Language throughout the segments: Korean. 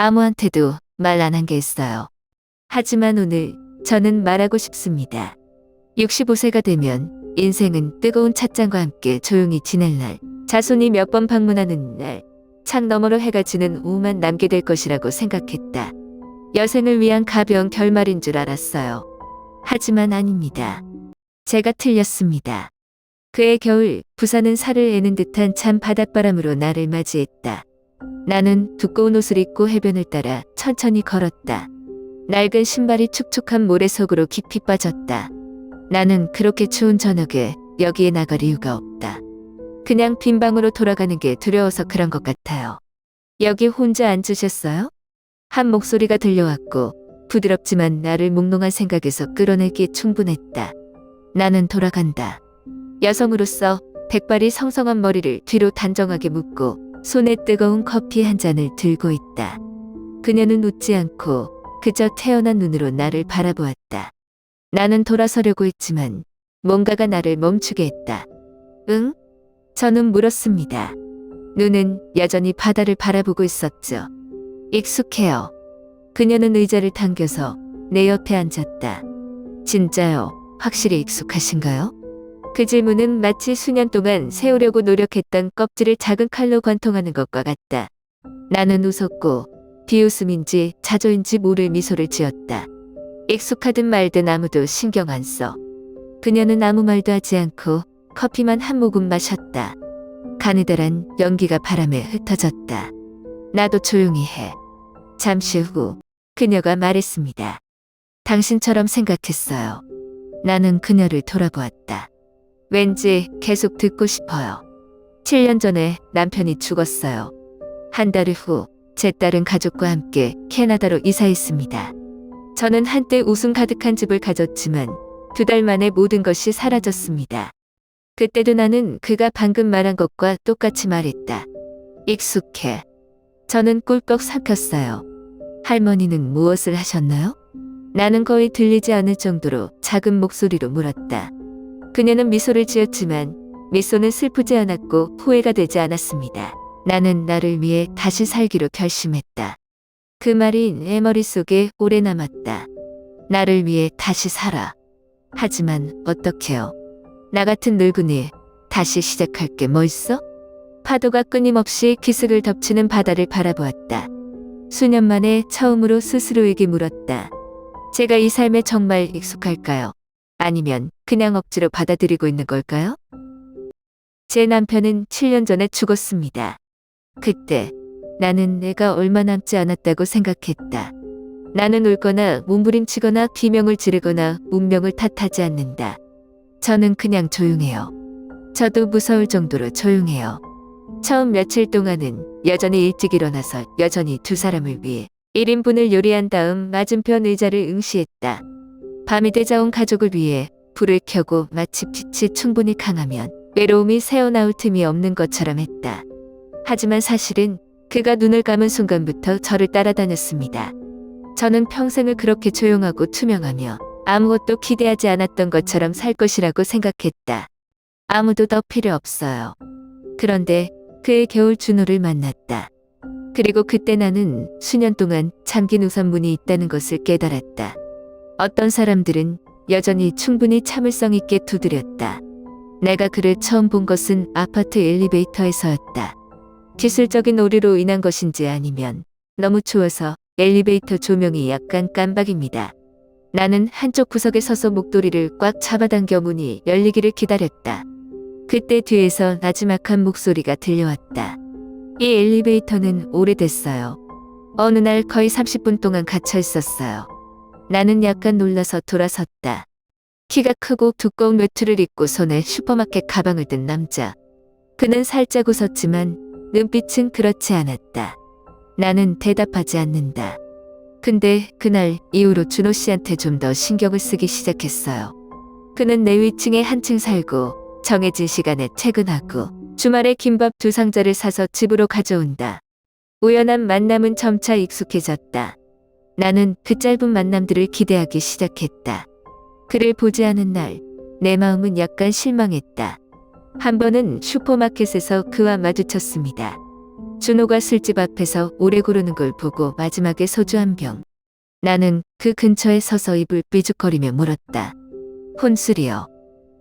아무한테도 말 안 한 게 있어요. 하지만 오늘 저는 말하고 싶습니다. 65세가 되면 인생은 뜨거운 찻잔과 함께 조용히 지낼 날, 자손이 몇 번 방문하는 날, 창 너머로 해가 지는 오후만 남게 될 것이라고 생각했다. 여생을 위한 가벼운 결말인 줄 알았어요. 하지만 아닙니다. 제가 틀렸습니다. 그해 겨울 부산은 살을 애는 듯한 찬 바닷바람으로 나를 맞이했다. 나는 두꺼운 옷을 입고 해변을 따라 천천히 걸었다. 낡은 신발이 축축한 모래 속으로 깊이 빠졌다. 나는 그렇게 추운 저녁에 여기에 나갈 이유가 없다. 그냥 빈 방으로 돌아가는 게 두려워서 그런 것 같아요. 여기 혼자 앉으셨어요? 한 목소리가 들려왔고 부드럽지만 나를 몽롱한 생각에서 끌어내기에 충분했다. 나는 돌아간다. 여성으로서 백발이 성성한 머리를 뒤로 단정하게 묶고 손에 뜨거운 커피 한 잔을 들고 있다. 그녀는 웃지 않고 그저 태연한 눈으로 나를 바라보았다. 나는 돌아서려고 했지만 뭔가가 나를 멈추게 했다. 응? 저는 물었습니다. 눈은 여전히 바다를 바라보고 있었죠. 익숙해요. 그녀는 의자를 당겨서 내 옆에 앉았다. 진짜요? 확실히 익숙하신가요? 그 질문은 마치 수년 동안 세우려고 노력했던 껍질을 작은 칼로 관통하는 것과 같다. 나는 웃었고 비웃음인지 자조인지 모를 미소를 지었다. 익숙하든 말든 아무도 신경 안 써. 그녀는 아무 말도 하지 않고 커피만 한 모금 마셨다. 가느다란 연기가 바람에 흩어졌다. 나도 조용히 해. 잠시 후 그녀가 말했습니다. 당신처럼 생각했어요. 나는 그녀를 돌아보았다. 왠지 계속 듣고 싶어요. 7년 전에 남편이 죽었어요. 한 달 후 제 딸은 가족과 함께 캐나다로 이사했습니다. 저는 한때 웃음 가득한 집을 가졌지만 2달 만에 모든 것이 사라졌습니다. 그때도 나는 그가 방금 말한 것과 똑같이 말했다. 익숙해. 저는 꿀꺽 삼켰어요. 할머니는 무엇을 하셨나요? 나는 거의 들리지 않을 정도로 작은 목소리로 물었다. 그녀는 미소를 지었지만 미소는 슬프지 않았고 후회가 되지 않았습니다. 나는 나를 위해 다시 살기로 결심했다. 그 말이 내 머릿속에 오래 남았다. 나를 위해 다시 살아. 하지만 어떡해요? 나 같은 늙은이 다시 시작할 게 뭐 있어? 파도가 끊임없이 기슭을 덮치는 바다를 바라보았다. 수년 만에 처음으로 스스로에게 물었다. 제가 이 삶에 정말 익숙할까요? 아니면 그냥 억지로 받아들이고 있는 걸까요? 제 남편은 7년 전에 죽었습니다. 그때 나는 내가 얼마 남지 않았다고 생각했다. 나는 울거나 몸부림치거나 비명을 지르거나 운명을 탓하지 않는다. 저는 그냥 조용해요. 저도 무서울 정도로 조용해요. 처음 며칠 동안은 여전히 일찍 일어나서 여전히 2사람을 위해 1인분을 요리한 다음 맞은편 의자를 응시했다. 밤이 되자 온 가족을 위해 불을 켜고 마치 빛이 충분히 강하면 외로움이 새어나올 틈이 없는 것처럼 했다. 하지만 사실은 그가 눈을 감은 순간부터 저를 따라다녔습니다. 저는 평생을 그렇게 조용하고 투명하며 아무것도 기대하지 않았던 것처럼 살 것이라고 생각했다. 아무도 더 필요 없어요. 그런데 그의 겨울 준호를 만났다. 그리고 그때 나는 수년 동안 잠긴 우선문이 있다는 것을 깨달았다. 어떤 사람들은 여전히 충분히 참을성 있게 두드렸다. 내가 그를 처음 본 것은 아파트 엘리베이터에서였다. 기술적인 오류로 인한 것인지 아니면 너무 추워서 엘리베이터 조명이 약간 깜박입니다. 나는 한쪽 구석에 서서 목도리를 꽉 잡아당겨 문이 열리기를 기다렸다. 그때 뒤에서 나지막한 목소리가 들려왔다. 이 엘리베이터는 오래됐어요. 어느 날 거의 30분 동안 갇혀 있었어요. 나는 약간 놀라서 돌아섰다. 키가 크고 두꺼운 외투를 입고 손에 슈퍼마켓 가방을 든 남자. 그는 살짝 웃었지만 눈빛은 그렇지 않았다. 나는 대답하지 않는다. 근데 그날 이후로 준호 씨한테 좀 더 신경을 쓰기 시작했어요. 그는 내 위층에 한층 살고 정해진 시간에 퇴근하고 주말에 김밥 2상자를 사서 집으로 가져온다. 우연한 만남은 점차 익숙해졌다. 나는 그 짧은 만남들을 기대하기 시작했다. 그를 보지 않은 날, 내 마음은 약간 실망했다. 한 번은 슈퍼마켓에서 그와 마주쳤습니다. 준호가 술집 앞에서 오래 고르는 걸 보고 마지막에 소주 한 병. 나는 그 근처에 서서 입을 삐죽거리며 물었다. 혼술이요.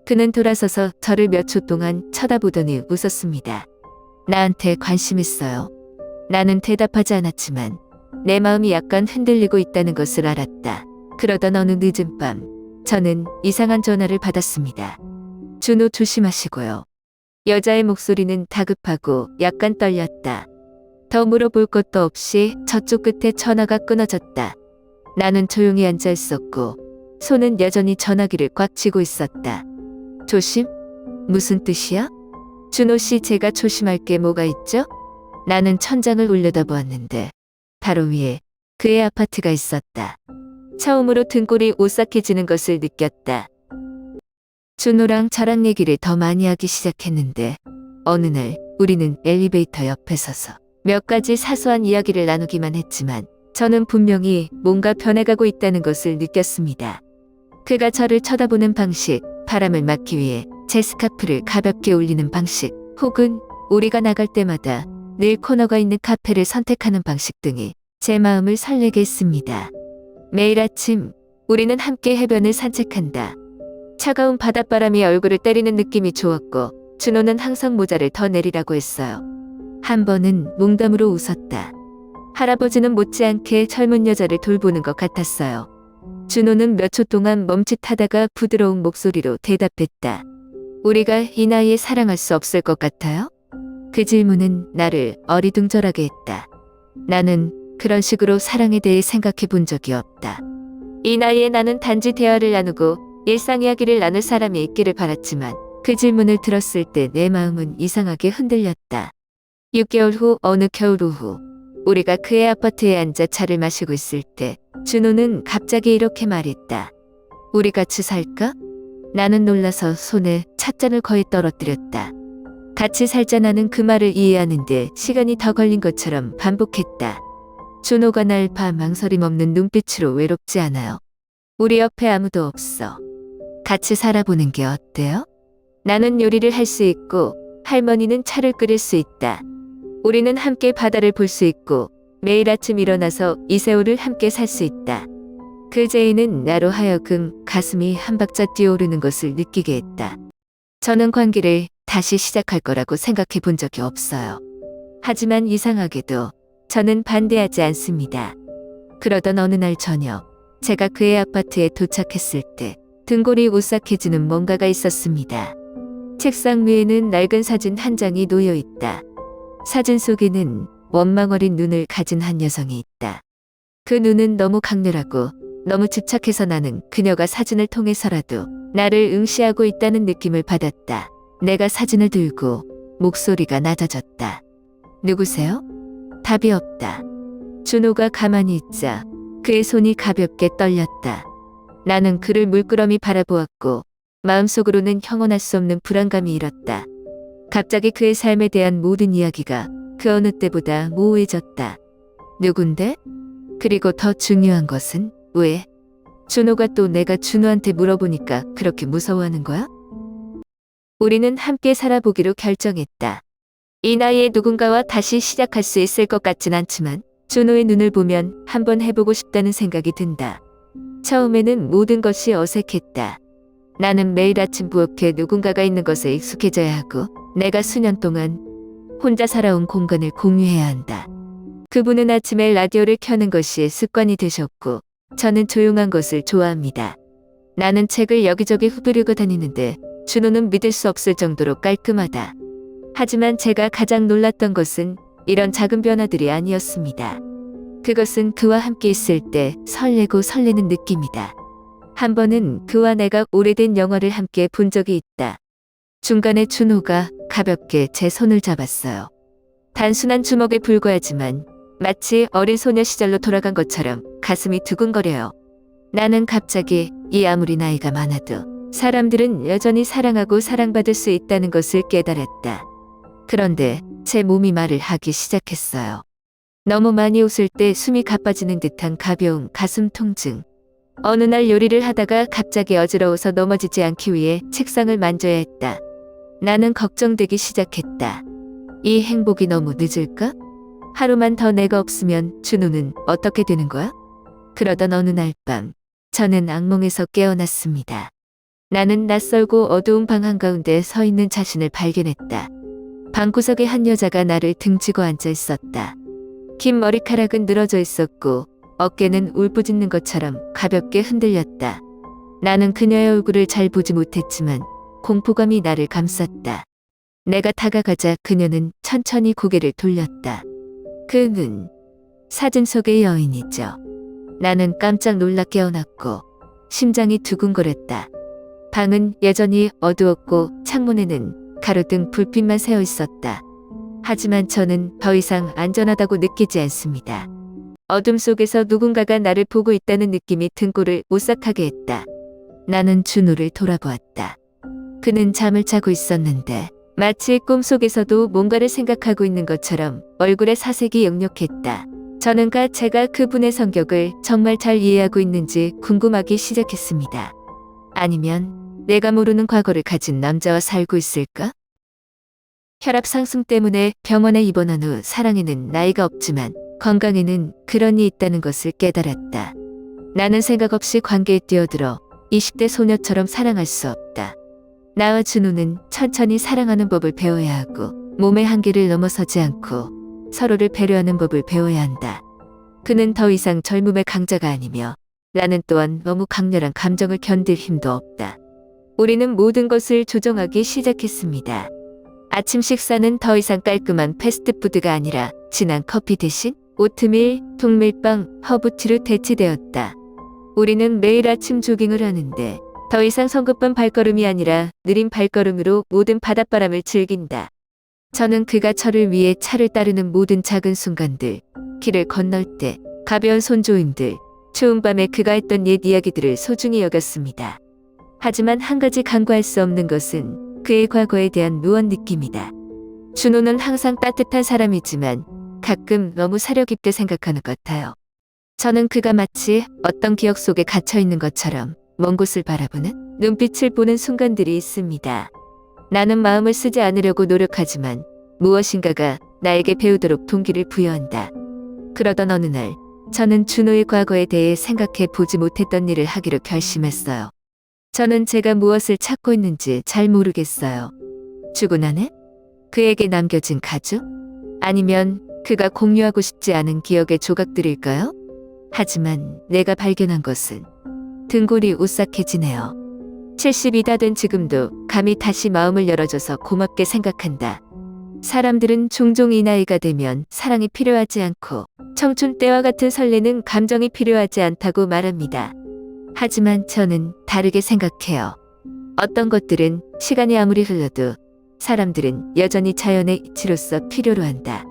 그는 돌아서서 저를 몇 초 동안 쳐다보더니 웃었습니다. 나한테 관심 있어요. 나는 대답하지 않았지만 내 마음이 약간 흔들리고 있다는 것을 알았다. 그러던 어느 늦은 밤, 저는 이상한 전화를 받았습니다. 준호 조심하시고요. 여자의 목소리는 다급하고 약간 떨렸다. 더 물어볼 것도 없이 저쪽 끝에 전화가 끊어졌다. 나는 조용히 앉아 있었고 손은 여전히 전화기를 꽉 쥐고 있었다. 조심? 무슨 뜻이야? 준호 씨, 제가 조심할 게 뭐가 있죠? 나는 천장을 올려다보았는데 바로 위에 그의 아파트가 있었다. 처음으로 등골이 오싹해지는 것을 느꼈다. 준호랑 저랑 얘기를 더 많이 하기 시작했는데 어느 날 우리는 엘리베이터 옆에 서서 몇 가지 사소한 이야기를 나누기만 했지만 저는 분명히 뭔가 변해가고 있다는 것을 느꼈습니다. 그가 저를 쳐다보는 방식, 바람을 막기 위해 제 스카프를 가볍게 올리는 방식, 혹은 우리가 나갈 때마다 늘 코너가 있는 카페를 선택하는 방식 등이 제 마음을 설레게 했습니다. 매일 아침 우리는 함께 해변을 산책한다. 차가운 바닷바람이 얼굴을 때리는 느낌이 좋았고 준호는 항상 모자를 더 내리라고 했어요. 한 번은 농담으로 웃었다. 할아버지는 못지않게 젊은 여자를 돌보는 것 같았어요. 준호는 몇 초 동안 멈칫하다가 부드러운 목소리로 대답했다. 우리가 이 나이에 사랑할 수 없을 것 같아요? 그 질문은 나를 어리둥절하게 했다. 나는 그런 식으로 사랑에 대해 생각해 본 적이 없다. 이 나이에 나는 단지 대화를 나누고 일상 이야기를 나눌 사람이 있기를 바랐지만 그 질문을 들었을 때 내 마음은 이상하게 흔들렸다. 6개월 후 어느 겨울 오후 우리가 그의 아파트에 앉아 차를 마시고 있을 때 준호는 갑자기 이렇게 말했다. 우리 같이 살까? 나는 놀라서 손에 찻잔을 거의 떨어뜨렸다. 같이 살자. 나는 그 말을 이해하는데 시간이 더 걸린 것처럼 반복했다. 준호가 날 봐 망설임 없는 눈빛으로 외롭지 않아요? 우리 옆에 아무도 없어. 같이 살아보는 게 어때요? 나는 요리를 할 수 있고 할머니는 차를 끓일 수 있다. 우리는 함께 바다를 볼 수 있고 매일 아침 일어나서 이세오를 함께 살 수 있다. 그 제의는 나로 하여금 가슴이 한 박자 뛰어오르는 것을 느끼게 했다. 저는 관계를 다시 시작할 거라고 생각해 본 적이 없어요. 하지만 이상하게도 저는 반대하지 않습니다. 그러던 어느 날 저녁, 제가 그의 아파트에 도착했을 때 등골이 오싹해지는 뭔가가 있었습니다. 책상 위에는 낡은 사진 한 장이 놓여 있다. 사진 속에는 원망 어린 눈을 가진 한 여성이 있다. 그 눈은 너무 강렬하고 너무 집착해서 나는 그녀가 사진을 통해서라도 나를 응시하고 있다는 느낌을 받았다. 내가 사진을 들고 목소리가 낮아졌다. 누구세요? 답이 없다. 준호가 가만히 있자 그의 손이 가볍게 떨렸다. 나는 그를 물끄러미 바라보았고 마음속으로는 형언할 수 없는 불안감이 일었다. 갑자기 그의 삶에 대한 모든 이야기가 그 어느 때보다 모호해졌다. 누군데? 그리고 더 중요한 것은 왜? 준호가 또 내가 준호한테 물어보니까 그렇게 무서워하는 거야? 우리는 함께 살아보기로 결정했다. 이 나이에 누군가와 다시 시작할 수 있을 것 같진 않지만 준호의 눈을 보면 한번 해보고 싶다는 생각이 든다. 처음에는 모든 것이 어색했다. 나는 매일 아침 부엌에 누군가가 있는 것에 익숙해져야 하고 내가 수년 동안 혼자 살아온 공간을 공유해야 한다. 그분은 아침에 라디오를 켜는 것이 습관이 되셨고 저는 조용한 것을 좋아합니다. 나는 책을 여기저기 흩뿌리고 다니는데 준호는 믿을 수 없을 정도로 깔끔하다. 하지만 제가 가장 놀랐던 것은 이런 작은 변화들이 아니었습니다. 그것은 그와 함께 있을 때 설레고 설레는 느낌이다. 한 번은 그와 내가 오래된 영화를 함께 본 적이 있다. 중간에 준호가 가볍게 제 손을 잡았어요. 단순한 주먹에 불과하지만 마치 어린 소녀 시절로 돌아간 것처럼 가슴이 두근거려요. 나는 갑자기 이 아무리 나이가 많아도 사람들은 여전히 사랑하고 사랑받을 수 있다는 것을 깨달았다. 그런데 제 몸이 말을 하기 시작했어요. 너무 많이 웃을 때 숨이 가빠지는 듯한 가벼운 가슴 통증. 어느 날 요리를 하다가 갑자기 어지러워서 넘어지지 않기 위해 책상을 만져야 했다. 나는 걱정되기 시작했다. 이 행복이 너무 늦을까? 하루만 더 내가 없으면 준호는 어떻게 되는 거야? 그러던 어느 날 밤, 저는 악몽에서 깨어났습니다. 나는 낯설고 어두운 방 한가운데 서 있는 자신을 발견했다. 방구석에 한 여자가 나를 등지고 앉아 있었다. 긴 머리카락은 늘어져 있었고 어깨는 울부짖는 것처럼 가볍게 흔들렸다. 나는 그녀의 얼굴을 잘 보지 못했지만 공포감이 나를 감쌌다. 내가 다가가자 그녀는 천천히 고개를 돌렸다. 그 눈, 사진 속의 여인이죠. 나는 깜짝 놀라 깨어났고 심장이 두근거렸다. 방은 여전히 어두웠고 창문에는 가로등 불빛만 새어 있었다. 하지만 저는 더 이상 안전하다고 느끼지 않습니다. 어둠 속에서 누군가가 나를 보고 있다는 느낌이 등골을 오싹하게 했다. 나는 준호를 돌아보았다. 그는 잠을 자고 있었는데 마치 꿈속에서도 뭔가를 생각하고 있는 것처럼 얼굴에 사색이 역력했다. 저는 제가 그분의 성격을 정말 잘 이해하고 있는지 궁금하기 시작했습니다. 아니면 내가 모르는 과거를 가진 남자와 살고 있을까? 혈압 상승 때문에 병원에 입원한 후 사랑에는 나이가 없지만 건강에는 그런이 있다는 것을 깨달았다. 나는 생각 없이 관계에 뛰어들어 20대 소녀처럼 사랑할 수 없다. 나와 준호는 천천히 사랑하는 법을 배워야 하고 몸의 한계를 넘어서지 않고 서로를 배려하는 법을 배워야 한다. 그는 더 이상 젊음의 강자가 아니며 나는 또한 너무 강렬한 감정을 견딜 힘도 없다. 우리는 모든 것을 조정하기 시작했습니다. 아침 식사는 더 이상 깔끔한 패스트푸드가 아니라 진한 커피 대신 오트밀, 통밀빵, 허브티로 대체되었다. 우리는 매일 아침 조깅을 하는데 더 이상 성급한 발걸음이 아니라 느린 발걸음으로 모든 바닷바람을 즐긴다. 저는 그가 저를 위해 차를 따르는 모든 작은 순간들, 길을 건널 때 가벼운 손조임들, 추운 밤에 그가 했던 옛 이야기들을 소중히 여겼습니다. 하지만 한 가지 간과할 수 없는 것은 그의 과거에 대한 묘한 느낌이다. 준호는 항상 따뜻한 사람이지만 가끔 너무 사려 깊게 생각하는 것 같아요. 저는 그가 마치 어떤 기억 속에 갇혀 있는 것처럼 먼 곳을 바라보는 눈빛을 보는 순간들이 있습니다. 나는 마음을 쓰지 않으려고 노력하지만 무엇인가가 나에게 배우도록 동기를 부여한다. 그러던 어느 날 저는 준호의 과거에 대해 생각해 보지 못했던 일을 하기로 결심했어요. 저는 제가 무엇을 찾고 있는지 잘 모르겠어요. 죽은 아내? 그에게 남겨진 가죽? 아니면 그가 공유하고 싶지 않은 기억의 조각들일까요? 하지만 내가 발견한 것은 등골이 오싹해지네요. 70이 다 된 지금도 감히 다시 마음을 열어줘서 고맙게 생각한다. 사람들은 종종 이 나이가 되면 사랑이 필요하지 않고 청춘 때와 같은 설레는 감정이 필요하지 않다고 말합니다. 하지만 저는 다르게 생각해요. 어떤 것들은 시간이 아무리 흘러도 사람들은 여전히 자연의 이치로서 필요로 한다.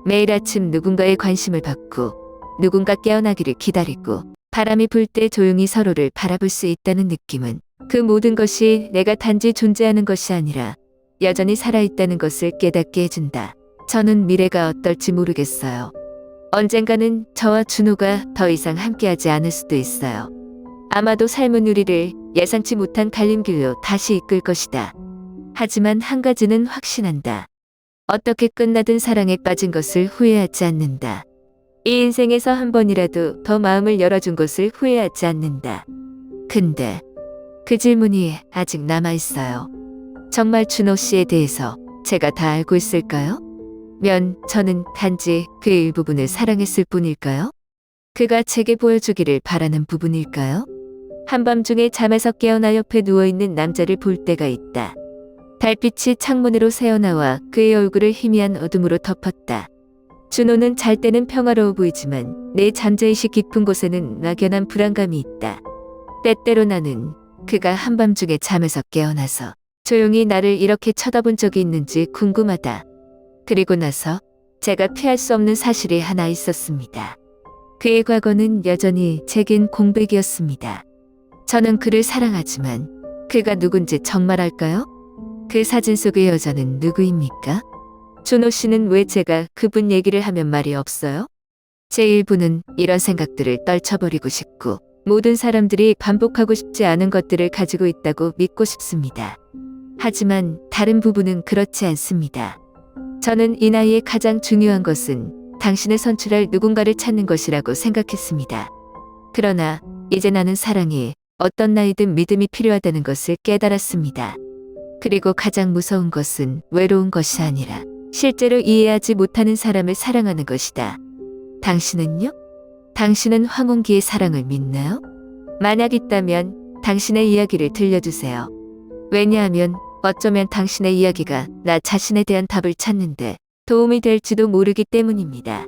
매일 아침 누군가의 관심을 받고 누군가 깨어나기를 기다리고 바람이 불 때 조용히 서로를 바라볼 수 있다는 느낌은 그 모든 것이 내가 단지 존재하는 것이 아니라 여전히 살아있다는 것을 깨닫게 해준다. 저는 미래가 어떨지 모르겠어요. 언젠가는 저와 준호가 더 이상 함께하지 않을 수도 있어요. 아마도 삶은 우리를 예상치 못한 갈림길로 다시 이끌 것이다. 하지만 한 가지는 확신한다. 어떻게 끝나든 사랑에 빠진 것을 후회하지 않는다. 이 인생에서 한 번이라도 더 마음을 열어준 것을 후회하지 않는다. 근데 그 질문이 아직 남아있어요. 정말 준호 씨에 대해서 제가 다 알고 있을까요? 저는 단지 그의 일부분을 사랑했을 뿐일까요? 그가 제게 보여주기를 바라는 부분일까요? 한밤중에 잠에서 깨어나 옆에 누워있는 남자를 볼 때가 있다. 달빛이 창문으로 새어나와 그의 얼굴을 희미한 어둠으로 덮었다. 준호는 잘 때는 평화로워 보이지만 내 잠재의식 깊은 곳에는 막연한 불안감이 있다. 때때로 나는 그가 한밤중에 잠에서 깨어나서 조용히 나를 이렇게 쳐다본 적이 있는지 궁금하다. 그리고 나서 제가 피할 수 없는 사실이 하나 있었습니다. 그의 과거는 여전히 제겐 공백이었습니다. 저는 그를 사랑하지만 그가 누군지 정말 알까요? 그 사진 속의 여자는 누구입니까? 준호 씨는 왜 제가 그분 얘기를 하면 말이 없어요? 제 일부는 이런 생각들을 떨쳐버리고 싶고 모든 사람들이 반복하고 싶지 않은 것들을 가지고 있다고 믿고 싶습니다. 하지만 다른 부분은 그렇지 않습니다. 저는 이 나이에 가장 중요한 것은 당신을 선출할 누군가를 찾는 것이라고 생각했습니다. 그러나 이제 나는 사랑이 어떤 나이든 믿음이 필요하다는 것을 깨달았습니다. 그리고 가장 무서운 것은 외로운 것이 아니라 실제로 이해하지 못하는 사람을 사랑하는 것이다. 당신은요? 당신은 황혼기의 사랑을 믿나요? 만약 있다면 당신의 이야기를 들려주세요. 왜냐하면 어쩌면 당신의 이야기가 나 자신에 대한 답을 찾는데 도움이 될지도 모르기 때문입니다.